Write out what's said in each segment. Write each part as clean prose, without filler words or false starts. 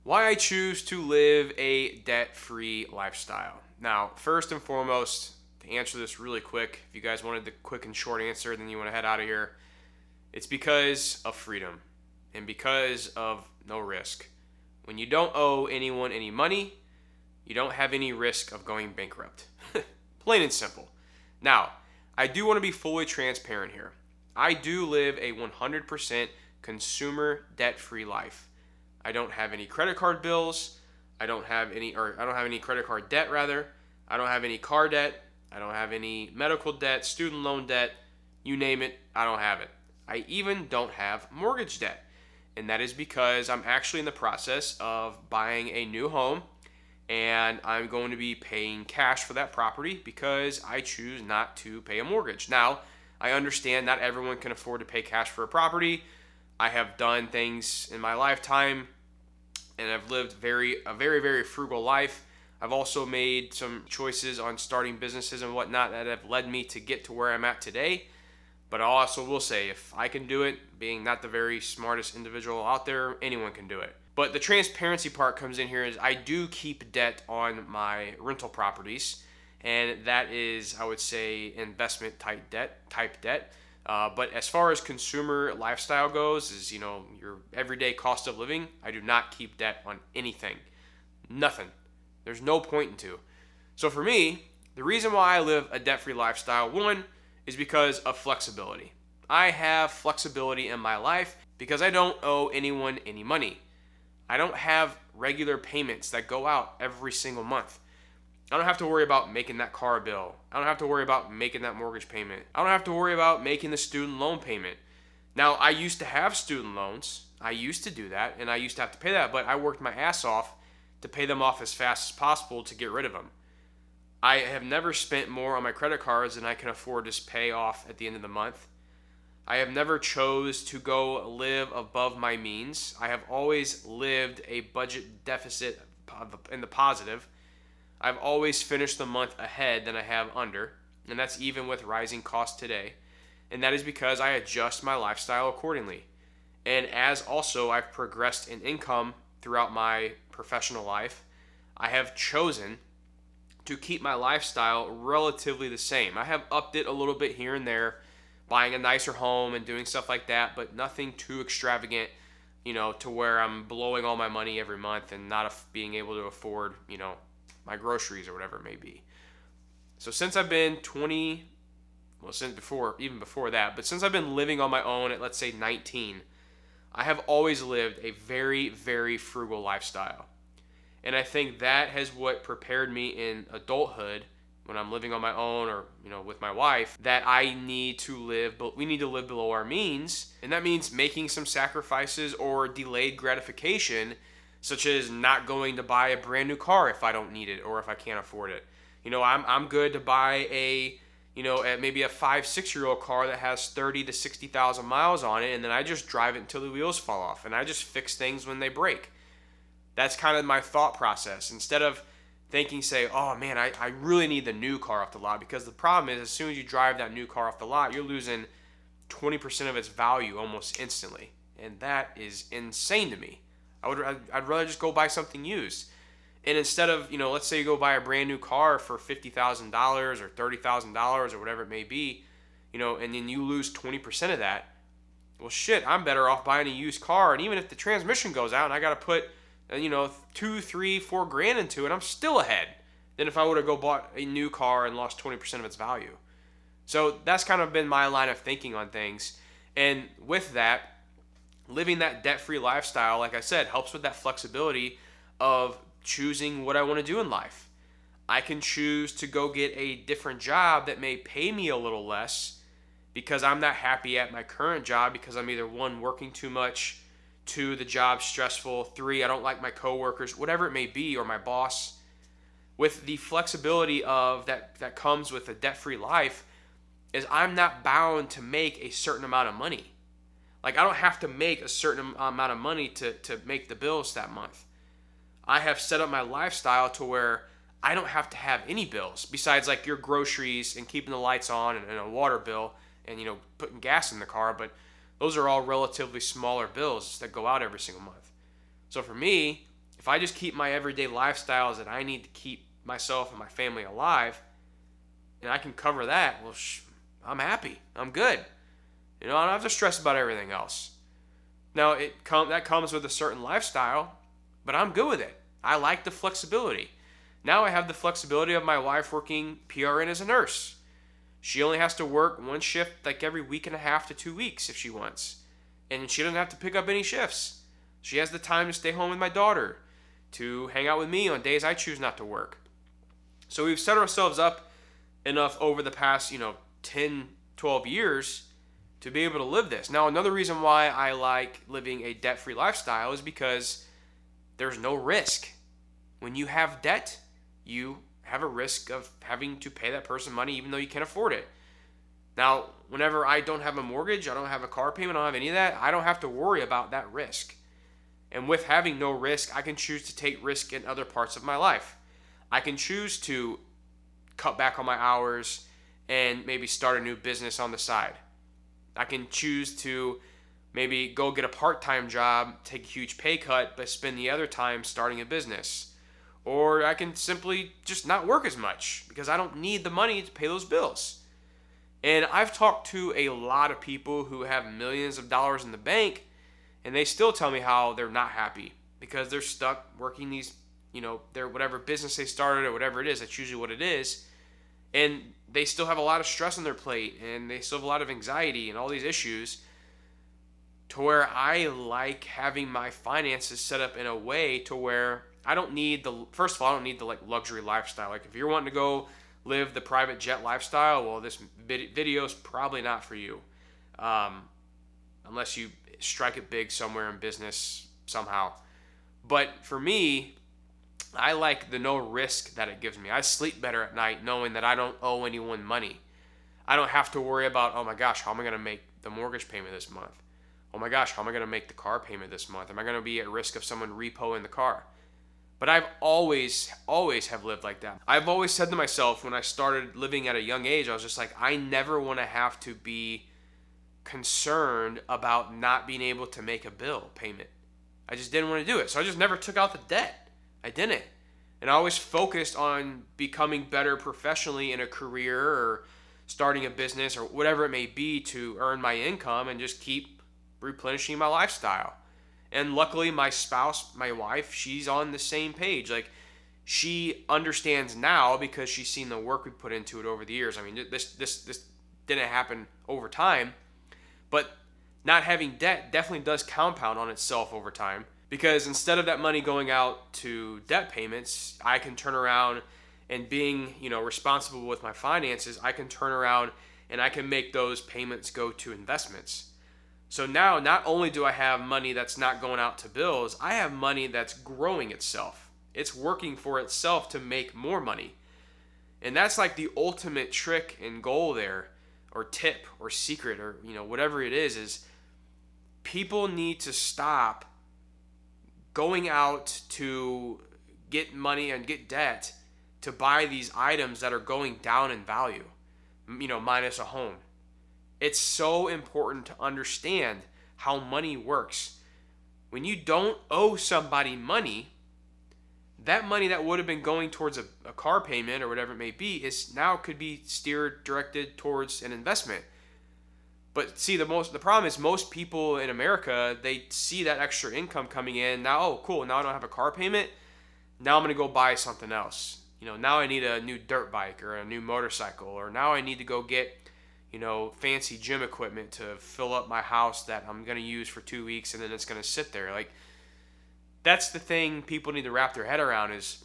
Why I choose to live a debt-free lifestyle. Now, first and foremost, to answer this really quick, if you guys wanted the quick and short answer, then you want to head out of here. It's because of freedom and because of no risk. When you don't owe anyone any money, you don't have any risk of going bankrupt. Plain and simple. Now, I do want to be fully transparent here. I do live a 100% consumer debt-free life. I don't have any credit card bills. I don't have any credit card debt rather. I don't have any car debt. I don't have any medical debt, student loan debt, you name it, I don't have it. I even don't have mortgage debt. And that is because I'm actually in the process of buying a new home, and I'm going to be paying cash for that property because I choose not to pay a mortgage. Now, I understand not everyone can afford to pay cash for a property. I have done things in my lifetime and I've lived a very frugal life. I've also made some choices on starting businesses and whatnot that have led me to get to where I'm at today. But I also will say, if I can do it, being not the very smartest individual out there, anyone can do it. But the transparency part comes in here is I do keep debt on my rental properties, and that is, I would say, investment type debt. But as far as consumer lifestyle goes, is your everyday cost of living, I do not keep debt on anything, nothing. There's no point into. So for me, the reason why I live a debt-free lifestyle, one, is because of flexibility. I have flexibility in my life because I don't owe anyone any money. I don't have regular payments that go out every single month. I don't have to worry about making that car bill. I don't have to worry about making that mortgage payment. I don't have to worry about making the student loan payment. Now, I used to have student loans. I used to do that, and I used to have to pay that, but I worked my ass off to pay them off as fast as possible to get rid of them. I have never spent more on my credit cards than I can afford to pay off at the end of the month. I have never chose to go live above my means. I have always lived a budget deficit in the positive. I've always finished the month ahead than I have under, and that's even with rising costs today. And that is because I adjust my lifestyle accordingly. And as also I've progressed in income throughout my professional life, I have chosen to keep my lifestyle relatively the same. I have upped it a little bit here and there, buying a nicer home and doing stuff like that, but nothing too extravagant, to where I'm blowing all my money every month and not being able to afford, my groceries or whatever it may be. So since I've been even before that, but since I've been living on my own at, let's say, 19, I have always lived a very frugal lifestyle. And I think that has what prepared me in adulthood when I'm living on my own or, with my wife, that we need to live below our means. And that means making some sacrifices or delayed gratification, such as not going to buy a brand new car if I don't need it or if I can't afford it. I'm good to buy maybe a 5-6-year-old car that has 30 to 60,000 miles on it, and then I just drive it until the wheels fall off, and I just fix things when they break. That's kind of my thought process. Instead of thinking, say, oh man, I really need the new car off the lot, because the problem is as soon as you drive that new car off the lot, you're losing 20% of its value almost instantly. And that is insane to me. I'd rather just go buy something used. And instead of, let's say you go buy a brand new car for $50,000 or $30,000 or whatever it may be, and then you lose 20% of that. Well, shit, I'm better off buying a used car. And even if the transmission goes out and I got to put, $2, $3, $4,000 into it, I'm still ahead than if I would have bought a new car and lost 20% of its value. So that's kind of been my line of thinking on things. And with that, living that debt-free lifestyle, like I said, helps with that flexibility of choosing what I want to do in life. I can choose to go get a different job that may pay me a little less because I'm not happy at my current job, because I'm either, 1, working too much, 2, the job's stressful, 3, I don't like my coworkers, whatever it may be, or my boss. With the flexibility of that comes with a debt-free life, is I'm not bound to make a certain amount of money. Like, I don't have to make a certain amount of money to make the bills that month. I have set up my lifestyle to where I don't have to have any bills besides like your groceries and keeping the lights on and a water bill and, putting gas in the car. But those are all relatively smaller bills that go out every single month. So for me, if if I just keep my everyday lifestyles that I need to keep myself and my family alive, and I can cover that, well, I'm happy. I'm good. I don't have to stress about everything else. Now, that comes with a certain lifestyle, but I'm good with it. I like the flexibility. Now I have the flexibility of my wife working PRN as a nurse. She only has to work one shift like every week and a half to 2 weeks if she wants. And she doesn't have to pick up any shifts. She has the time to stay home with my daughter, to hang out with me on days I choose not to work. So we've set ourselves up enough over the past, 10, 12 years to be able to live this. Now, another reason why I like living a debt-free lifestyle is because there's no risk. When you have debt, you have a risk of having to pay that person money even though you can't afford it. Now, whenever I don't have a mortgage, I don't have a car payment, I don't have any of that, I don't have to worry about that risk. And with having no risk, I can choose to take risk in other parts of my life. I can choose to cut back on my hours and maybe start a new business on the side. I can choose to maybe go get a part-time job, take a huge pay cut, but spend the other time starting a business. Or I can simply just not work as much because I don't need the money to pay those bills. And I've talked to a lot of people who have millions of dollars in the bank, and they still tell me how they're not happy because they're stuck working these, their whatever business they started or whatever it is. That's usually what it is. And they still have a lot of stress on their plate, and they still have a lot of anxiety and all these issues, to where I like having my finances set up in a way to where I don't need first of all, I don't need the luxury lifestyle. Like if you're wanting to go live the private jet lifestyle, well, this video is probably not for you. Unless you strike it big somewhere in business somehow. But for me, I like the no risk that it gives me. I sleep better at night knowing that I don't owe anyone money. I don't have to worry about, oh my gosh, how am I going to make the mortgage payment this month? Oh my gosh, how am I going to make the car payment this month? Am I going to be at risk of someone repoing the car? But I've always have lived like that. I've always said to myself when I started living at a young age, I was just like, I never want to have to be concerned about not being able to make a bill payment. I just didn't want to do it. So I just never took out the debt. I didn't. And I always focused on becoming better professionally in a career or starting a business or whatever it may be to earn my income and just keep replenishing my lifestyle. And luckily my spouse, my wife, she's on the same page. Like she understands now because she's seen the work we put into it over the years. I mean, this didn't happen over time, but not having debt definitely does compound on itself over time. Because instead of that money going out to debt payments, I can turn around and being, responsible with my finances, I can turn around and I can make those payments go to investments. So now not only do I have money that's not going out to bills, I have money that's growing itself. It's working for itself to make more money. And that's like the ultimate trick and goal there, or tip or secret or whatever it is people need to stop going out to get money and get debt to buy these items that are going down in value, minus a home. It's so important to understand how money works. When you don't owe somebody money, that money that would have been going towards a car payment or whatever it may be is now could be directed towards an investment. But see, the problem is most people in America, they see that extra income coming in. Now, oh, cool, now I don't have a car payment. Now I'm going to go buy something else. Now I need a new dirt bike or a new motorcycle, or now I need to go get, fancy gym equipment to fill up my house that I'm going to use for 2 weeks and then it's going to sit there. Like, that's the thing people need to wrap their head around is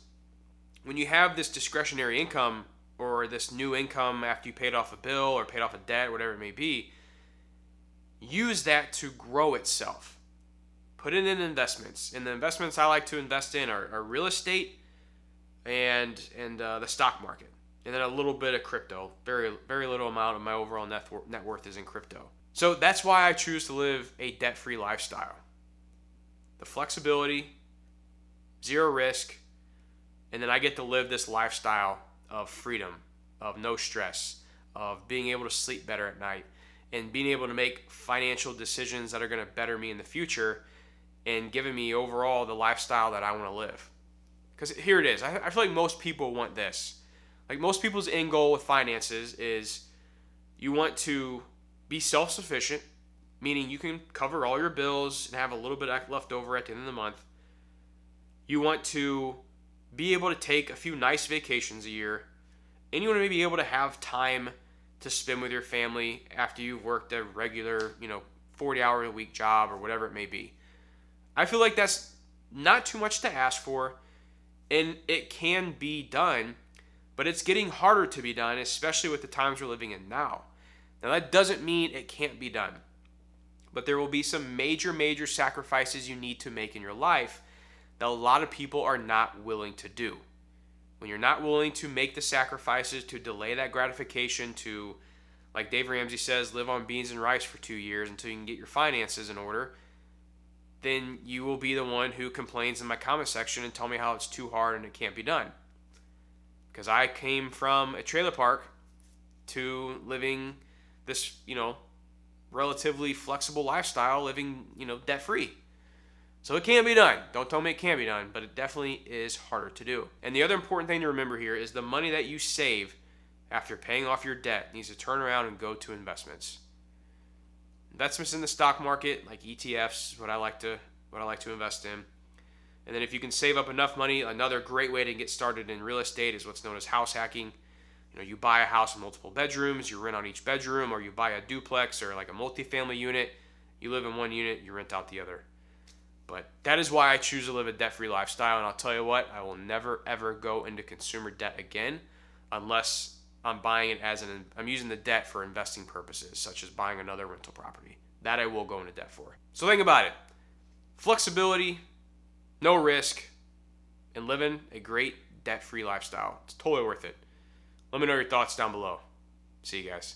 when you have this discretionary income or this new income after you paid off a bill or paid off a debt, whatever it may be, use that to grow itself. Put it in investments. And the investments I like to invest in are real estate and the stock market. And then a little bit of crypto. Very, very little amount of my overall net worth is in crypto. So that's why I choose to live a debt-free lifestyle. The flexibility, zero risk, and then I get to live this lifestyle of freedom, of no stress, of being able to sleep better at night, and being able to make financial decisions that are going to better me in the future, and giving me overall the lifestyle that I want to live. Because here it is. I feel like most people want this. Like most people's end goal with finances is you want to be self-sufficient, meaning you can cover all your bills and have a little bit left over at the end of the month. You want to be able to take a few nice vacations a year, and you want to be able to have time to spend with your family after you've worked a regular, 40-hour a week job or whatever it may be. I feel like that's not too much to ask for, and it can be done, but it's getting harder to be done, especially with the times we're living in now. Now, that doesn't mean it can't be done, but there will be some major sacrifices you need to make in your life that a lot of people are not willing to do. When you're not willing to make the sacrifices to delay that gratification, to, like Dave Ramsey says, live on beans and rice for 2 years until you can get your finances in order, then you will be the one who complains in my comment section and tell me how it's too hard and it can't be done. Because I came from a trailer park to living this, relatively flexible lifestyle, living, debt-free. So it can be done. Don't tell me it can't be done, but it definitely is harder to do. And the other important thing to remember here is the money that you save after paying off your debt needs to turn around and go to investments. Investments in the stock market, like ETFs, what I like to invest in. And then if you can save up enough money, another great way to get started in real estate is what's known as house hacking. You buy a house with multiple bedrooms, you rent on each bedroom, or you buy a duplex or like a multifamily unit. You live in one unit, you rent out the other. But that is why I choose to live a debt-free lifestyle. And I'll tell you what, I will never, ever go into consumer debt again unless I'm buying it I'm using the debt for investing purposes, such as buying another rental property. That I will go into debt for. So think about it. Flexibility, no risk, and living a great debt-free lifestyle. It's totally worth it. Let me know your thoughts down below. See you guys.